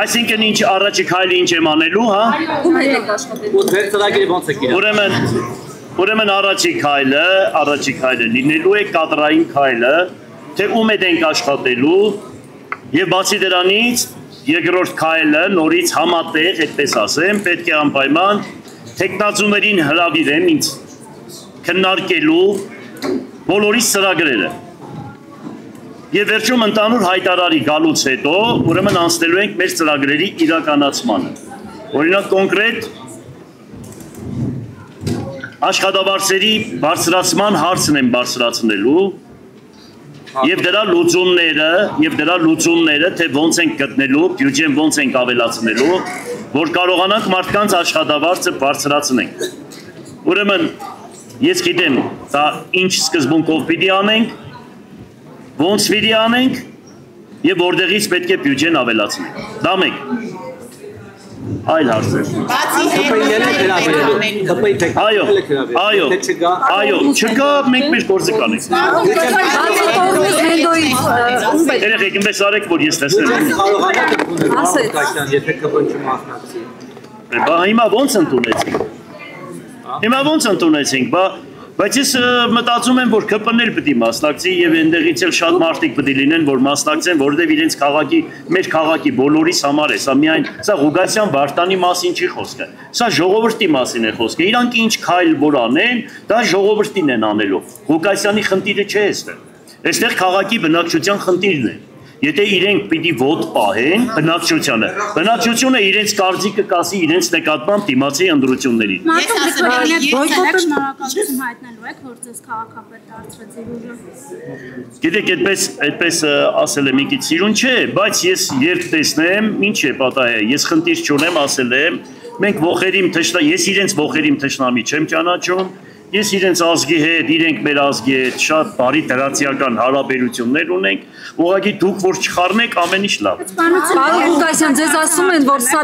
Այսինքն ինչ առաջի քայլը ինչ եմ անելու, հա? Ուրեմն առաջի քայլը լինելու է կադրային քայլը, թե ում հետ ենք աշխատելու եւ բացի դրանից երկրորդ քայլը նորից համատեղ, այդպես ասեմ, պետք է անպայման տեխնացուներին հրավիրեմ ինձ քննարկելու բոլորի ծրագրերը։ Եվ վերջում ընդհանուր հայտարարի գալուց հետո, ուրեմն անցնելու ենք մեր ծրագրերի իրականացմանը։ Օրինակ կոնկրետ աշխատավարձերի բարձրացման հարցն եմ բարձրացնելու եւ դրա լուծումները, թե ոնց ենք գտնելու, բյուջեն ոնց ենք ավելացնելու, որ կարողանանք մարդկանց աշխատավարձը բարձրացնենք։ Ուրեմն ես գիտեմ, դա ինչ սկզբունքով պիտի անենք, ոնց պիտի անենք եւ որտեղից պետք է բյուջեն ավելացնենք։ Դա մեկ։ Այլ հարցեր։ Այո, չկա, մենք մեր գործը կանենք։ Երեխեք, ինպես արեք, որ ես տեսնեմ։ Հիմա ոնց ընդունեցինք, բայց ես մտածում եմ, որ ԿՊՆ-ն պիտի մասնակցի եւ այնտեղից էլ շատ մարդիկ պիտի լինեն, որ մասնակցեն, որովհետեւ իրենց մեր քաղաքի բոլորիս համար է, սա միայն սա Ղուկասյան Վարդանի մասին չի խոսքը, սա ժողովրդի մասին է խոսքը, իրանք ինչ քայլ որ անեն, դա ժողովրդին են անելու, Ղուկասյանի խնդիրը չէ այստեղ, այստեղ քաղաքի բնակչության խնդիրն է, եթե իրենք պիտի ոտ պահեն բնակչությունը իրենց կարծիքը կասի իրենց նկատմամբ դիմացի ընտրություններին։ Գիտեք, այդպես ասել եմ ինքից սիրուն չէ, բայց ես երբ տեսնեմ, ինչ է պատահել, ես խնդիր չունեմ ասել եմ, մենք ես իրենց ողերիմ թշնամի չեմ ճանաչում, ես իրենց ազգի հետ, իրենք մեր ազգի հետ շատ բարի դրացիական հարաբերություններ ունենք, ուղղակի դուք որ չխառնեք ամեն ինչ լավ։ Պարոն Ղուկասյան, ձեզ ասում են, որ սա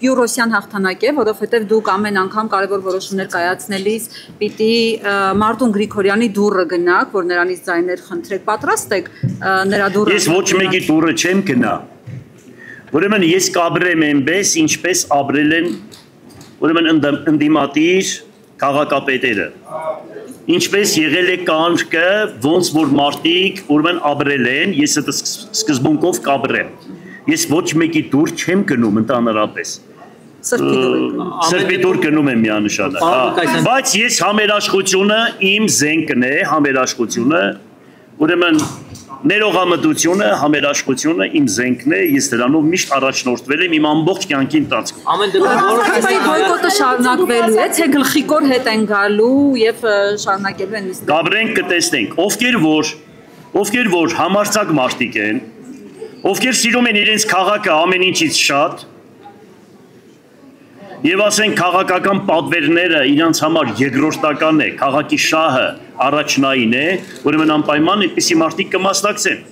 բյուրոսյան հաղթանակ է, որովհետև դուք ամեն անգամ կարևոր որոշումներ կայացնելիս պիտի Մարտուն Գրիգորյանի դուռը գնաք, որ նրանից ձայներ խնդրեք, պատրաստ եք նրա դուռը։ Ես ոչ մեկի դուռը չեմ գնա։ Ուրեմն ես կաբրեմ այնպես, ինչպես ապրել են ուրեմն ընդդիմադիր քաղաքապետերը, ինչպես եղել է կարգը, ոնց որ մարդիկ ուրեմն ապրել են, ես այդ սկզբունքով կաբրեմ, ես ոչ մեկի դուր չեմ գնում ընդհանրապես, սրբի դուր գնում եմ միանշանակ, բայց ես համերաշխությունը իմ զենքն է, համերաշխությունը, ուրեմն ներողամտությունը, համերաշխությունը իմ զենքն է, ես դրանով միշտ առաջնորդվել եմ իմ ամբողջ կյանքի ընթացքում։ Բոյկոտը շարունակվելու է, թե գլխիկոր հետ են գալու եւ շարունակելու են նստել։ Գաբրենք կտեսնենք, ովքեր որ համարձակ մարդիկ են, ովքեր սիրում են իրենց քաղաքը ամեն ինչից շատ, եւ ասենք քաղաքական պատվերները իրանց համար երկրորդական է, քաղաքի շահը առաջնային է, ուրեմն անպայման այդպիսի մարդիկ կմասնակցեն,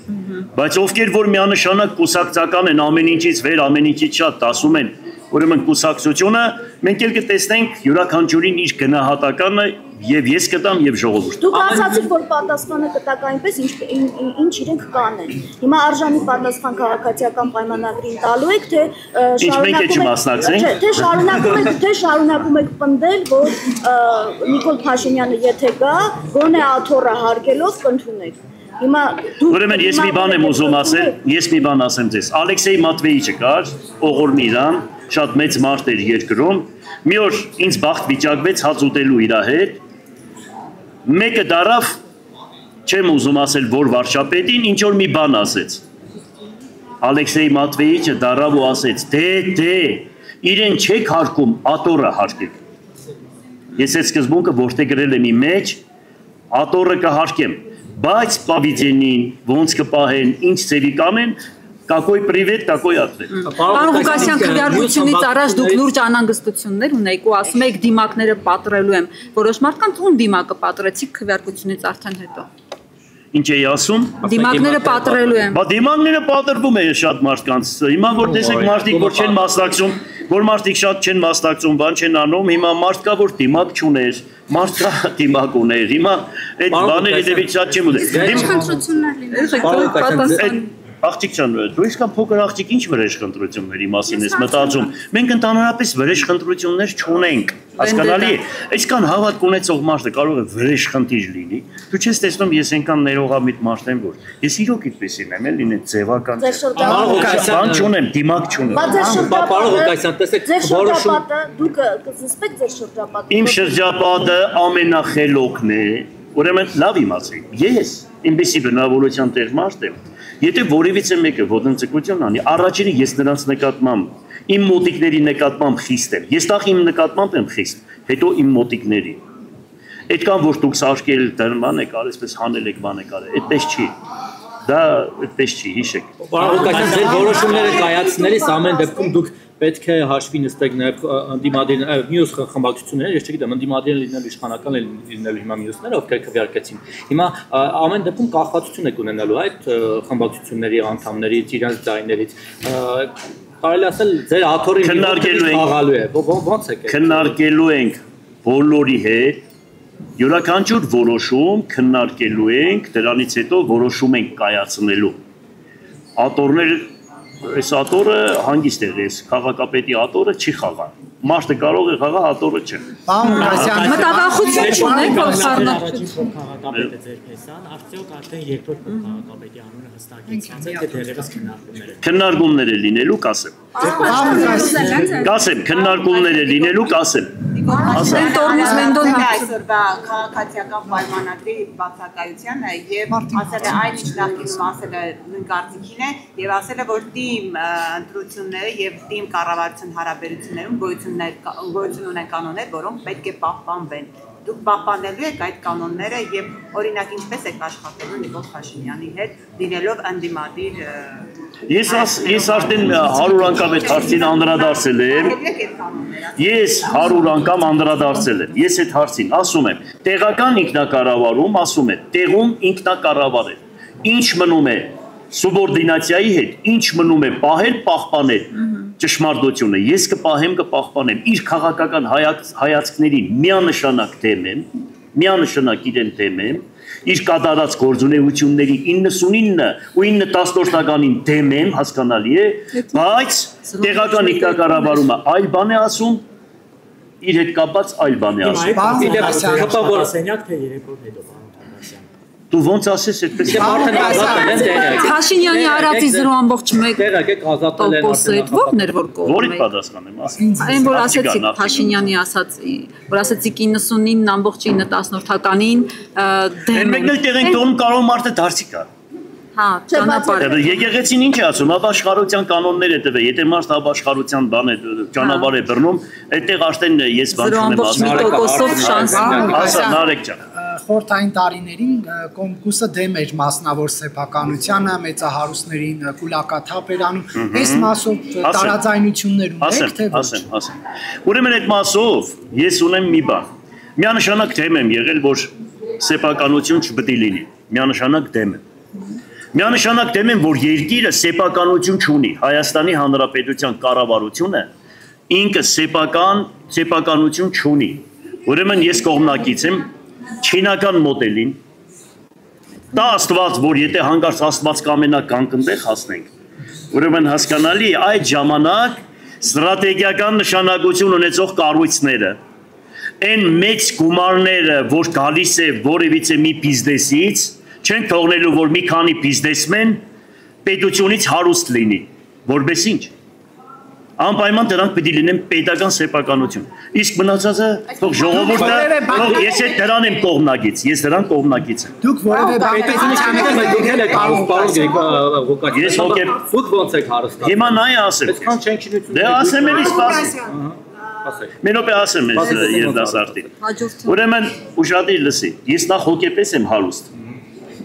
բայց ովքեր որ միանշանակ կուսակցական են ամեն ինչից վեր, ամեն ինչից շատ ասում են, ուրեմն կուսակցությունը, մենք էլ կտեսնենք յուրաքանչյուրին իր գնահատականը եւ ես կտամ եւ ժողովուրդը։ Դուք ասացիք, որ պատասխանը կտակ այնպես, ինչ իրենք կանեն։ Հիմա արժանի պատասխան քաղաքացիական պայմանագրին տալու եք, թե շարունակում եք պնդել, որ Նիկոլ Փաշինյանը եթե գա, գոնե աթոռը հարգելով կընդունեք։ Ուրեմն ես մի բան եմ ուզում ասել, ես մի բան ասեմ ձեզ։ Ալեքսեյ Մատվեիչը կար, Օղորմի իրան, շատ մեծ մարդ էր երկրում, մի օր ինձ բախտ վիճակվեց հաց ուտելու իր հետ, մեկը դարավ, չեմ ուզում ասել, որ վարչապետին ինչ որ մի բան ասեց։ Ալեքսեյ Մատվեիչը դարավ ու ասեց, դե, իրեն չեք հարկում, աթոռը հարկեք։ Ես այդ սկզբունքը որտե գրել եմ իմ մեջ, աթոռը կհարկեմ, բայց պավիդենին, ոնց կպահեն, ինչ ծևի կանեն, Какой привет, такой ответ։ Պարոն Ղուկասյան, քվեարկությունից առաջ դուք լուրջ անհանգստություններ ունեիք ու ասում եք դիմակները պատռելու եմ։ Որոշ մարդկանց ում դիմակը պատռեցիք քվեարկությունից արդեն հետո։ Ինչ էի ասում։ Դիմակները պատռելու եմ։ Բա դիմակները պատռվում է շատ մարդկանց։ Հիմա որ տեսեք մարդիկ որ չեն մասնակցում, որ մարդիկ շատ չեն մասնակցում, բան չեն անում, հիմա մարդ կա որ դիմակ չուներ, մարդ կա դիմակ ուներ։ Հիմա այդ բաները դեպի շատ չեմ ուզում։ աղջիկ ջան, դու իսկական փոքր աղջիկ ինչ վրեժխնդրությունների մասին ես մտածում։ Մենք ընդհանրապես վրեժխնդրություններ չունենք։ Հասկանալի է։ Այսքան հավատք ունեցող մարդը կարող է վրեժխնդիր լինի։ Դու չես տեսնում ես այնքան ներողամիտ մարդ եմ, որ ես իրոք այդպեսին եմ, էլի ձևական։ Բան չունեմ, դիմակ չունեմ։ Պարոն Ղուկասյան, տեսեք, որոշում դուք կզսպեք ձեր շրջապատը։ Իմ շրջապատը ամենախելոքն է։ Ուրեմն լավ իմացեք։ Ես ինձի բնավորության տեղ մարդ եմ։ Եթե որևիցե մեկը ոտնձգություն անի, առաջինը ես նրանց նկատմամբ իմ մոտիկների նկատմամբ խիստ եմ։ Ես տախ իմ նկատմամբ եմ խիստ, հետո իմ մոտիկների։ Այդքան որ դուք սարքել դրման եք, այսպես հանել եք, բան եք արել, այդպես չի։ Դա այդպես չի, հիշեք։ Պարոն Ղուկասյան, ձեր որոշումները կայացնելիս ամեն դեպքում դուք պետք է հաշվի նստեք նաև ընդդիմադիր մյուս խմբակցությունները, ես չգիտեմ, ընդդիմադիր լինելու իշխանական լինելու հիմա մյուսները, ովքեր քվեարկեցին։ Հիմա ամեն դեպքում կախվածություն եք ունենալու այդ խմբակցությունների անդամներից, իրենց ձայներից։ Կարելի ասել ձեր աթոռի խաղալու է։ Ո՞նց է։ Քննարկելու ենք բոլորի հետ, յուրաքանչյուր որոշում քննարկելու ենք, դրանից հետո որոշում ենք կայացնելու։ Աթոռներ Այս աթոռը հանգիստ է, ես քաղաքապետի աթոռը չի խաղա։ Մարդը կարող է խաղա, աթոռը չէ։ Մտավախություն չունեք, որ քաղաքապետը ձեր փեսան, արդյոք արդեն երկրորդ քաղաքապետի անունը հստակեցած է, թե դեռևս քննարկումներ է լինելու, կասեմ։ Կասեմ, քննարկումներ է լինելու, կասեմ։ Այսօրվա քաղաքացիական պայմանագրի բացակայությանը եւ ասել է այն ինչ նախկինում ասել է նույն կարծիքին է եւ ասել է որ թիմ ընտրությունները եւ թիմ կառավարություն հարաբերություններում գոյություն ունեն կանոններ, որոնք պետք է պահպանվեն։ Դուք պահպանելու եք այդ կանոնները եւ օրինակ ինչպես եք աշխատելու Նիկոլ Փաշինյանի հետ լինելով ընդդիմադիր Ես արդեն 100 անգամ այդ հարցին անդրադարձել եմ։ Ես 100 անգամ անդրադարձել եմ։ Ես այդ հարցին ասում եմ, տեղական ինքնակառավարում ասում է, տեղում ինքնակառավարել։ Ինչ մնում է սուբորդինացիայի հետ, ինչ մնում է պահել, պահպանել ճշմարտությունը։ Ես կպահեմ, կպահպանեմ իր քաղաքական հայացքներին միանշանակ դեմ եմ, միանշանակ իրեն դեմ եմ, իր կատարած գործունեությունների 99 ու 9/10-ականին դեմ եմ, հասկանալի է, բայց տեղական ինքնակառավարումը այլ բան է ասում, իր հետ կապած այլ բան է ասում։ Սենյակ թե երեկոտ հետո Դու ոնց ասես այդպես Փաշինյանի արածի 0.1 տոկոսը ո՞րն էր որ կողմը։ Որի պատասխանեմ, ասեմ։ Այն որ ասեցիք Փաշինյանի ասացի, որ ասեցիք 99.9/10-ականին դեմ։ Մենք էլ տեղ ենք տոնում կարող մարդը դարձի կա։ Հա, ճանապարհ։ Եկեղեցին ինչ է ասում, ապաշխարության կանոններ է տվել, եթե մարդ ապաշխարության բան է ճանապարհ է բռնում, այդտեղ արդեն ես բան չունեմ ասում։ Ասա Նարեկ ջան։ Խորհրդային տարիներին Կոմկուսը դեմ էր մասնավոր սեփականությանը, մեծահարուստներին կուլակաթափ էր անում։ Այս մասով տարաձայնություններ ունեք թե ոչ։ Ասեմ։ Ուրեմն այդ մասով ես ունեմ մի բան։ Միանշանակ դեմ եմ եղել, որ սեփականություն չպետք է լինի։ Միանշանակ դեմ եմ։ Միանշանակ դեմ եմ, որ երկիրը սեփականություն չունի։ Հայաստանի Հանրապետության կառավարությունը ինքը սեփականություն չունի։ Ուրեմն ես կողմնակից եմ չինական մոդելին, դա Աստված, որ եթե հանկարծ Աստված կամենա կանգնտեղ հասնենք, ուրեմն հասկանալի է այդ ժամանակ ստրատեգիական նշանակություն ունեցող կառույցները, այն մեծ գումարները, որ գալիս է որևիցե մի բիզնեսից, չեն թողնելու, որ մի քանի բիզնեսմեն պետությունից հարուստ լինի, որպես ինչ։ Անպայման դրանք պետք է լինեն պետական սեփականություն։ Իսկ մնացածը թող ժողովուրդը, թող ես այդ դրան եմ կողմնակից, ես դրան կողմնակից եմ։ Դուք որևէ Ես Դուք ոնց եք հարստացել։ Հիմա նայ ասեմ։ Այսքան չենք շինություն։ Դե ասեմ էլի սպասի։ Ասեք։ Մենոպե ասեմ ես երիտասարդին։ Ուրեմն ուշադիր լսի։ Ես նախ հոգեպես եմ հարուստ։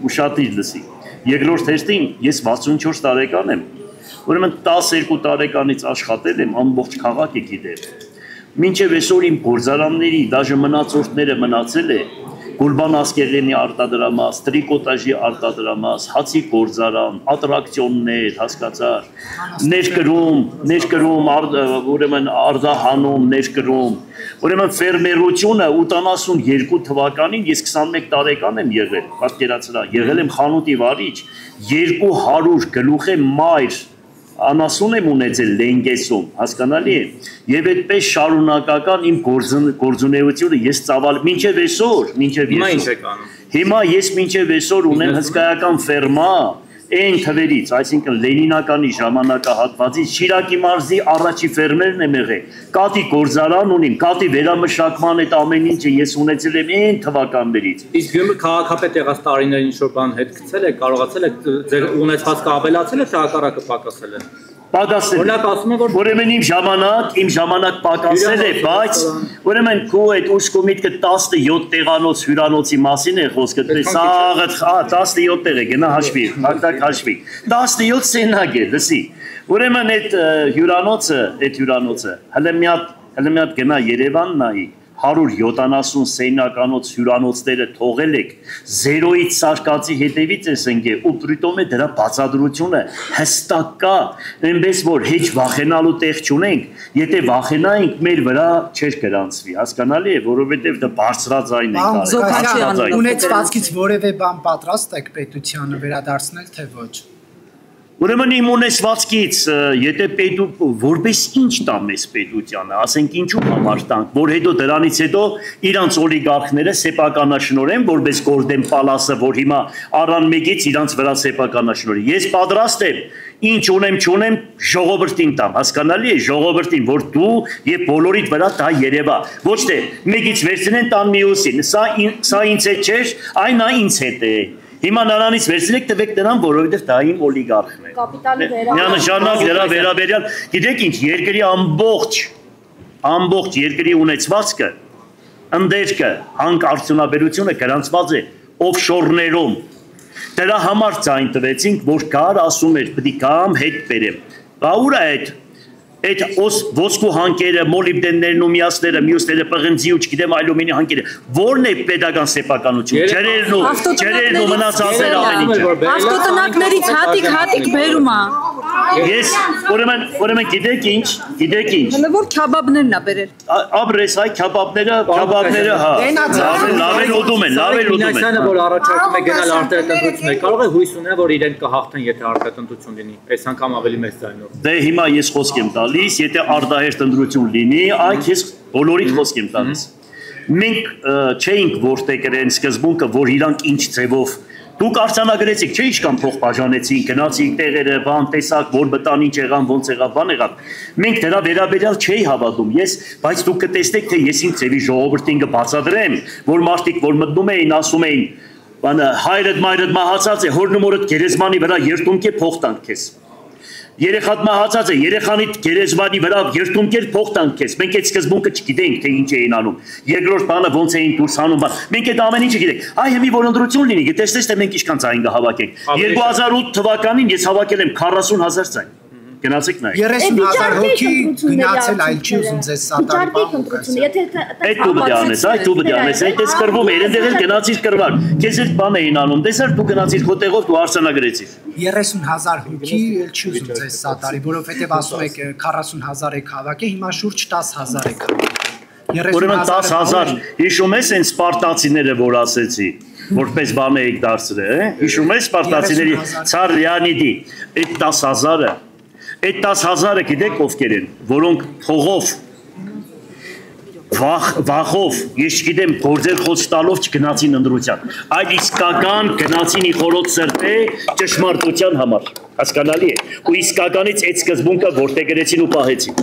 Ուշադիր լսի։ Երկրորդ հերթին ես 64 տարեկան եմ։ Ուրեմն 12 տարեկանից աշխատել եմ ամբողջ քաղաքը գիտեմ։ Մինչև այսօր իմ գործարանների դաժե մնացորդները մնացել է Գուլբան Ասկերյանի արտադրամաս, տրիկոտաժի արտադրամաս, հացի գործարան, ատրակցիոններ, հասկացար, ներկրում, ուրեմն արտահանում, ներկրում, ուրեմն ֆերմերությունը 82 թվականին ես 21 տարեկան եմ եղել, պատկերացրա, եղել եմ խանութի վարիչ, 200 գլուխ մայր անասուն եմ ունեցել Լենգեսում, հասկանալի է, եւ այդպես շարունակական իմ գործունեությունը ես ծավալ մինչեւ այսօր, հիմա ես մինչեւ այսօր ունեմ հսկայական ֆերմա այն թվերից, այսինքն Լենինականի ժամանակահատվածից Շիրակի մարզի առաջի ֆերմերն եմ եղել, կատի գործարան ունիմ, կատի վերամշակման այդ ամեն ինչը ես ունեցել եմ այն թվականներից։ Իսկ Գյումրի քաղաքապետ եղած տարիներին ինչ-որ բան հետ գցել եք, կարողացել եք ձեր ունեցվածքը ավելացել է, թե հակառակը պակասել է։ Պակասել է, ուրեմն իմ ժամանակ պակասել է, բայց ուրեմն քո այդ ուշքո միտքը 17 տեղանոց հյուրանոցի մասին է խոսքը, 17 տեղ է, գնա հաշվի, հակտակ հաշվի, 17 սենակ է, լսի, ուրեմն այդ հյուրանոցը, հələ մի հատ գնա Երևան նայի, 170 սենյականոց հյուրանոցները թողել եք, 0-ից սարկածի հետևից ես ընկել, ու պրիտոմ է դրա բացադրությունը հստակ կա, այնպես որ հեչ վախենալու տեղ չունենք, եթե վախենայինք մեր վրա չէր գրանցվի, հասկանալի է, որովհետև դա բարձրաձայն է, ունեցվածքից որևէ բան պատրաստ եք պետությանը վերադարձնել, թե ոչ։ Ուրեմն իմ ունեցվածքից, եթե որպես ինչ տա մեզ պետությանը, ասենք ինչու համար տանք, որ հետո դրանից հետո իրանց օլիգարխները սեփականաշնորեն, որպես Գորդեն Պալասը, որ հիմա առան մեկից իրանց վրա սեփականաշնորեն։ Ես պատրաստ եմ, ինչ ունեմ, ժողովրդին տամ, հասկանալի է, ժողովրդին, որ դու եւ բոլորիդ վրա դա երևա։ Ոչ թե մեկից վերցնեն տան մյուսին, սա ինձ հետ չէր, այն նա ինձ հետ է։ Հիմա նրանից վերցնեք տվեք նրան, որովհետև դա իմ օլիգարխն է։ Կապիտալի Միանշանակ դրա վերաբերյալ, գիտեք ինչ, երկրի ամբողջ երկրի ունեցվածքը, ընդերքը, հանք-արդյունաբերությունը գրանցված է օֆշորներում։ Դրա համար ձայն տվեցինք, որ կար ասում էր, պետք է կամ հետ բերեմ։ Բա ուր է այդ ոսկու հանքերը, մոլիբդեններն ու միասները, մյուսները պղնձի ու չգիտեմ այլումինի հանքերը, որն է պետական սեփականություն, ջրերն ու մնացածները ամեն ինչը։ Ավտոտնակներից հատիկ բերում է։ Ես ուրեմն գիտեք ինչ։ Հələ որ քյաբաբներն է բերել։ Ապրես այ քյաբաբները, հա։ Լավ էլ ուտում են։ Մինասյանը որ առաջարկում է գնալ արտահայտություններ, կարող է հույս ունենալ, որ իրենք կհաղթեն, եթե արտահայտություն լինի։ Այս անգամ ավելի մեծ ձայնով։ Դե հիմա ես խոսք եմ տալիս, եթե արտահայտ ընտրություն լինի, այդ ես բոլորիդ խոսք եմ տալիս։ Մենք չէինք որտեղ գրեն սկզբունքը, որ իրանք ինչ ձևով դուք արձանագրեցիք, չէ՞ ինչքան փող բաժանեցին, գնացիք տեղերը, բան տեսակ, որ մտան ինչ եղան, ոնց եղավ, բան եղավ։ Մենք դրա վերաբերյալ չէի հավատում, բայց դուք կտեսնեք, թե ես ինչ ձևի ժողովրդին կբացատրեմ, որ մարդիկ, որ մտնում էին, ասում էին, բանը հայրդ մայրդ մահացած է, հորն ու մորդ գերեզմանի վրա երթունք է փող տանք քեզ։ Երեխան մահացած է, երեխանիդ գերեզմանի վրա երթունքեր փող տանք քեզ։ Մենք այդ սկզբունքը չգիտենք, թե ինչ էին անում։ Երկրորդ բանը ոնց էին դուրս հանում, մենք այդ ամեն ինչը գիտենք։ Այ հիմի որ ընտրություն լինի, գտեսնես թե մենք ինչքան ձայն կհավաքենք։ 2008 թվականին ես հավաքել եմ 40,000 ձայն։ Գնացեք նայեք։ 30,000 հոգի գնացել, այլ չի ուզում ձեզ սատարի բան։ Այդ դու պետք է անես, այդ էս կրվում է, այնտեղ էլ գնացիր կրվար։ Քեզ էլ բան էին անում, տեսար դու գնացիր քո տեղով դու արձանագրեցիր։ 30,000 հոգի էլ չի ուզում ձեզ սատարի, որովհետև ասում եք 40,000 եք հավաքել, հիմա շուրջ 10,000 եք հավաքել։ Ուրեմն 10,000, հիշում ես այն սպարտացիները, որ ասեցի, որպես բան էիք դարձրել, հիշում ես սպարտացիների Ցար Լեոնիդի, այդ 10,000-ը, այդ 10,000-ը գիտեք ովքեր են, որոնք փողով վախով, ես չգիտեմ, գործեր խոչ տալով չգնացին ընտրության, այլ իսկական գնացին իխորոտ սրտե ճշմարտության համար, հասկանալի է, ու իսկականից այդ սկզբունքը որտեղ գրեցին ու պահեցին։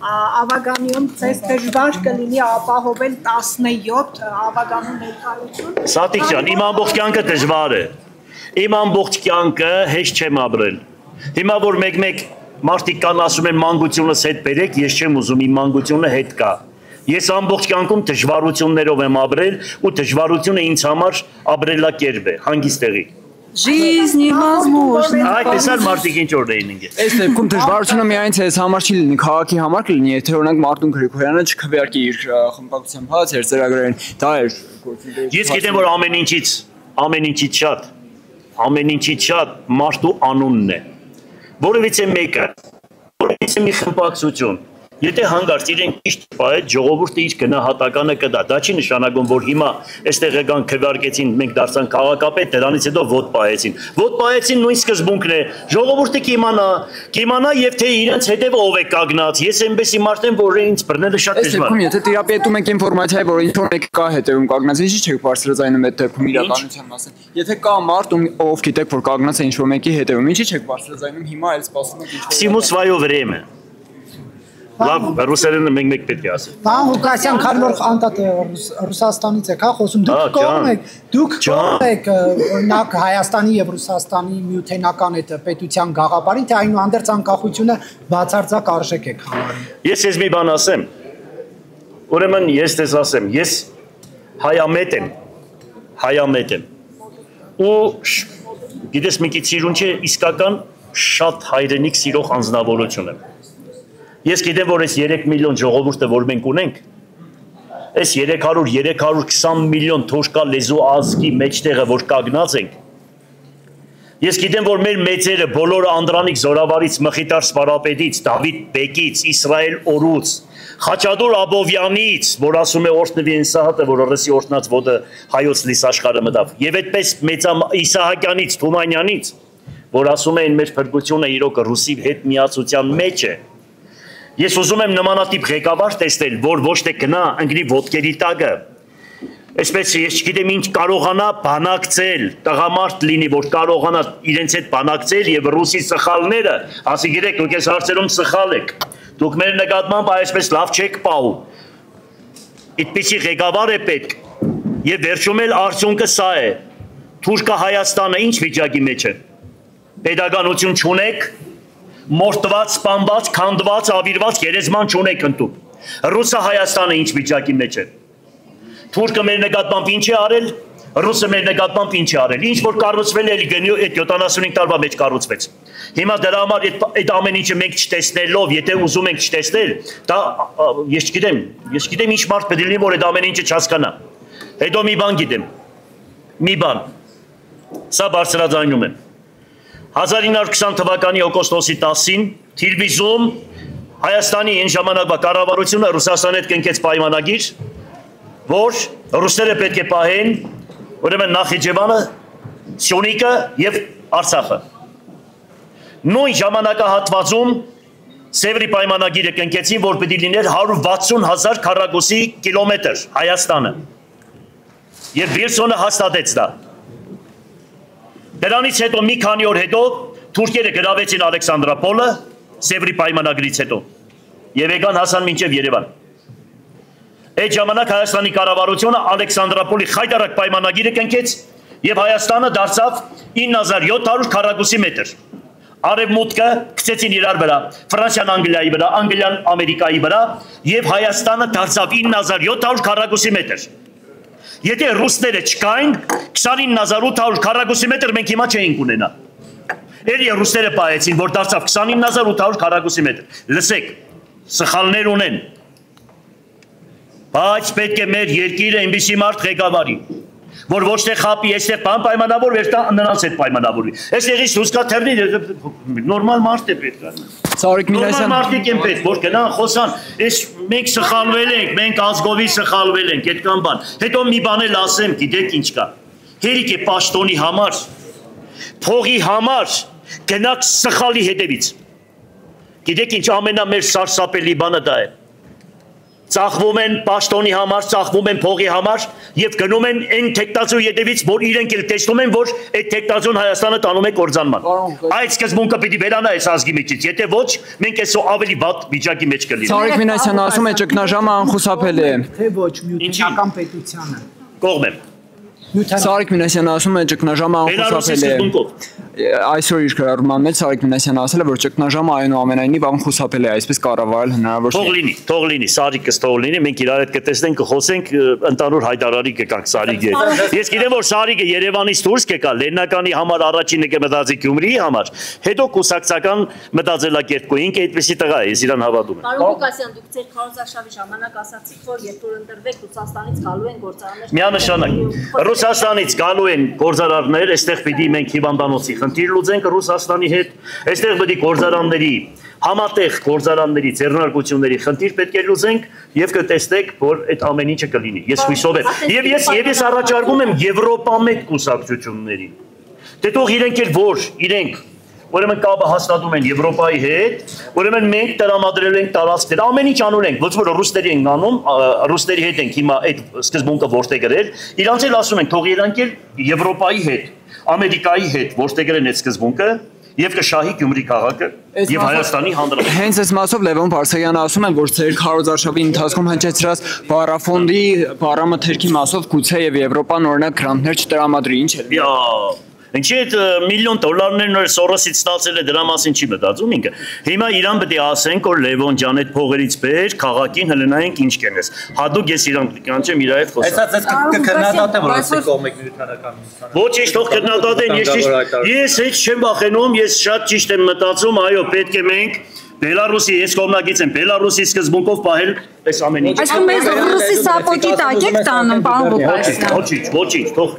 Ավագանիում ձեզ դժվար կլինի ապահովել 17 ավագանու ներկայություն։ Սատիկ ջան, իմ ամբողջ կյանքը դժվար է։ Իմ ամբողջ կյանքը հեշտ չեմ ապրել։ Հիմա որ մեկ մարդիկ կան ասում են մանկությունս հետ բերեք, ես չեմ ուզում իմ մանկությունը հետ կա։ Ես ամբողջ կյանքում դժվարություններով եմ ապրել ու դժվարությունը ինձ համար ապրելակերպ է, հանգիստ տեղի։ Жизнь невозможна. Այդ տեսար մարդիկ ինչ որ էին ինգե։ Այս դեպքում դժվարությունը միայն ցես համար չի լինի, քաղաքի համար կլինի, եթե օրինակ Մարտուն Գրիգորյանը չքվեարկի իր խմբակցության հաց իր ծրագրերին, դա է գործընթացը։ Ես գիտեմ որ ամեն ինչից շատ մարդու անունն է։ Որևիցե մեկը, որևիցե մի խմբակցություն Եթե հանգարց իրենք ճիշտ պահեց, ժողովուրդը իր գնահատականը կտա։ Դա չի նշանակում, որ հիմա այստեղ եկան քվեարկեցին, մենք դարձանք քաղաքապետ, դրանից հետո ոտ պահեցին։ Ոտ պահեցին նույն սկզբունքն է։ Ժողովուրդը կիմանա եւ թե իրենց հետեւը ով է կանգնած։ Ես այնպեսի մարդ եմ, որ ինձ բռնելը շատ դժվար է։ Եթե տիրապետում եք ինֆորմացիայի, որ ինչ որ մեկը կա հետևում կանգնած, ինչի՞ չեք բարձրացնում այդ դեպքում իրականության մասին։ Եթե կա մարդ, ով գիտեք, որ կանգնած է ինչ որ մեկի հետևում, ինչի՞ չեք բարձրացնում, հիմա այլ սպասում եք ինչ որ։ Всему свое время։ Լավ, ռուսերենը մենք պետք է ասենք։ Պարոն Ղուկասյան, քանի որ անդադ Ռուսաստանից եք, հա, խոսում, դուք կողմ եք օրինակ Հայաստանի եւ Ռուսաստանի միութենական այդ պետության գաղափարին, թե այնուհանդերձ անկախությունը բացարձակ արժեք եք համարում։ Ես մի բան ասեմ։ Ուրեմն ես դες ասեմ, ես հայամետ եմ։ Ու գիտես մի քիչ սիրուն չէ, իսկական շատ հայրենիք սիրող անձնավորություն եմ։ Ես գիտեմ, որ այս 3 միլիոն ժողովուրդը, որ մենք ունենք, այս 320 միլիոն թոշկա լեզու ազգի մեջտեղը, որ կանգնած ենք, ես գիտեմ, որ մեր մեծերը, բոլորը Անդրանիկ Զորավարից, Մխիթար Սվարապետից, Դավիթ Բեկից, Իսրայել Օրուց, Խաչատուր Աբովյանից, որ ասում է օրհնվի Ինսահատը, որ ռսի օրհնած ոտը հայոց լիս աշխարհը մտավ, եւ այդպես մեծ Իսահակյանից, Թումանյանից, որ ասում են մեր փրկությունը իրոք ռուսի հետ միացության մեջ է։ Ես ուզում եմ նմանատիպ ղեկավար տեսնել, որ ոչ թե գնա ընկնի ոտքերի տակը, այսպես ես չգիտեմ ինչ կարողանա բանակցել, տղամարդ լինի, որ կարողանա իրենց հետ բանակցել եւ ռուսի սխալները, ասի գիտեք, դուք այս հարցերում սխալ եք, դուք մեր նկատմամբ այսպես լավ չեք պահում, այդպիսի ղեկավար է պետք եւ վերջում էլ արդյունքը սա է, Թուրքա Հայաստանը ինչ վիճակի մեջ է, պետականություն չունեք, մորտված, սպանված, քանդված, ավիրված գերեզման չունեք ընդդուք։ Ռուսը Հայաստանը ինչ վիճակի մեջ է։ Թուրքը մեր նկատմամբ ինչ է արել, ռուսը մեր նկատմամբ ինչ է արել։ Ինչ որ կառուցվել է այդ 75 տարվա մեջ կառուցվեց։ Հիմա դրա համար այդ ամեն ինչը մենք չտեսնելով, եթե ուզում ենք չտեսնել, դա ես գիտեմ ինչ մարդ պետք է լինի, որ այդ ամեն ինչը չհասկանա։ Հետո մի բան գիտեմ։ Մի բան։ Սա բարձրաձայնում եմ։ 1920 թվականի օգոստոսի 10-ին Թիլվիզում Հայաստանի այն ժամանակվա կառավարությունը Ռուսաստանի հետ կնքեց պայմանագիր, որ ռուսները պետք է պահեն ուրեմն Նախիջևանը, Սյունիքը եւ Արցախը։ Նույն ժամանակահատվածում Սևրի պայմանագիրը կնքեցին, որ պետք է լիներ 160,000 քառակուսի կիլոմետր Հայաստանը։ Եվ Վիլսոնը հաստատեց դա։ Դրանից հետո մի քանի օր հետո թուրքերը գրավեցին Ալեքսանդրապոլը Սևրի պայմանագրից հետո եւ եկան հասան մինչեւ Երևան։ Այդ ժամանակ Հայաստանի կառավարությունը Ալեքսանդրապոլի խայտարակ պայմանագիրը կնքեց եւ Հայաստանը դարձավ 9700 քառակուսի մետր։ Արևմուտքը գցեցին իրար վրա, Ֆրանսիան Անգլիայի վրա, Անգլիան Ամերիկայի վրա եւ Հայաստանը դարձավ 9700 քառակուսի մետր։ Եթե ռուսները չկային 29800 քառակուսի մետր մենք հիմա չէինք ունենա։ Էլի ռուսները պահեցին, որ դարձավ 29800 քառակուսի մետր։ Լսեք, սխալներ ունեն։ Բայց պետք է մեր երկիրը այնպիսի մարդ ղեկավարի, որ ոչ թե խապի, այստեղ բան պայմանավոր, նրանց հետ պայմանավորվի։ Այստեղից հուսկա թերնի նորմալ մարդ է պետք է։ Նորմալ մարդիկ են պետք, որ գնան խոսան, այս մենք սխալվել ենք, մենք ազգովի սխալվել ենք, այդքան բան։ Հետո մի բան էլ ասեմ, գիտեք ինչ կա։ Հերիք է պաշտոնի համար, փողի համար գնաք սխալի հետևից։ Գիտեք ինչ ամենամեծ սարսափելի բանը դա է։ Ծախվում են պաշտոնի համար, ծախվում են փողի համար եւ գնում են այն տեխնազու յետևից, որ իրենք էլ տեսնում են, որ այդ տեխնազուն Հայաստանը տանում է կորձանման։ Այդ սկզբունքը պիտի վերանա այս ազգի միջից, եթե ոչ, մենք այսօ ավելի վատ վիճակի մեջ կլինենք։ Ցարիկ Մինասյանը ասում է ճգնաժամը անխուսափելի է։ Թե ոչ միութենական պետությանը։ Կողմ եմ։ Սարիկ Մինասյանը ասում է ճգնաժամը անխուսափելի է։ Այսօր իր գրառման մեջ Սարիկ Մինասյանը ասել է, որ ճգնաժամը այնուամենայնիվ անխուսափելի է, այսպես կառավարել հնարավոր չէ։ Թող լինի, Սարիկս թող լինի, մենք իրար հետ կտեսնենք, կխոսենք, ընդհանուր հայտարարի կգանք Սարիկի հետ։ Ես գիտեմ, որ Սարիկը Երևանից դուրս կեկա, Լեննականի համար առաջինը կմտածի Գյումրիի համար, հետո կուսակցական մտածելակերպ կոյ, ինքը այդպեսի տղա է, ես իրան հավատում եմ։ Պարոն Ղուկասյան, դուք ձեր քարոզարշավի ժամանակ ասացիք, որ երբ որ ընտրվեք Ռուսաստանից գալու են գործարաններ։ Միանշանակ Ռուսաստանից գալու են գործարարներ, այստեղ պիտի մենք հիվանդանոցի խնդիր լուծենք Ռուսաստանի հետ, այստեղ պիտի գործարանների համատեղ գործարանների ձեռնարկությունների խնդիր պետք է լուծենք եւ կտեսնեք, որ այդ ամեն ինչը կլինի։ Ես հույսով եմ։ Եվ ես առաջարկում եմ Եվրոպամետ կուսակցություններին։ Դե թող իրենք էլ որ, իրենք ուրեմն կապը հաստատում են Եվրոպայի հետ, ուրեմն մենք տրամադրել ենք տարածքներ, ամեն ինչ անում ենք, ոչ որ ռուսների ենք անում, ռուսների հետ ենք հիմա այդ սկզբունքը որտե գրել, իրանց էլ ասում ենք, թող իրանք էլ Եվրոպայի հետ, Ամերիկայի հետ որտե գրեն այդ սկզբունքը եւ կշահի Գյումրի քաղաքը եւ Հայաստանի Հանրապետությունը։ Հենց այս մասով Լևոն Փարսեղյանը ասում է, որ ձեր քարոզարշավի ընթացքում հնչեցրած բառաֆոնդի բառամթերքի մասով գուցե եւ Եվրոպան օրինակ գրանտներ չտրամադրի, ինչ է։ Ինչի այդ միլիոն դոլարներն որ Սորոսից ստացել է դրա մասին չի մտածում ինքը։ Հիմա իրան պետք է ասենք, որ Լևոն ջան այդ փողերից բեր, քաղաքին հլնայենք ինչ կենես։ Հատուկ ես իրան կանչեմ իր հետ խոսեմ։ Այսպես կքննադատեմ, որ ասի կողմեք միութանական միությանը։ Ոչինչ, թող քննադատեն, ես հետ չեմ վախենում, ես շատ ճիշտ եմ մտածում, այո, պետք է մենք Բելարուսի ես կողմնակից եմ, Բելարուսի սկզբունքով պահել այս ամեն ինչ։ Այսինքն մեզ ռուսի սապոգի տակ եք տանում, պարոն Ղուկասյան։ Ոչինչ, թող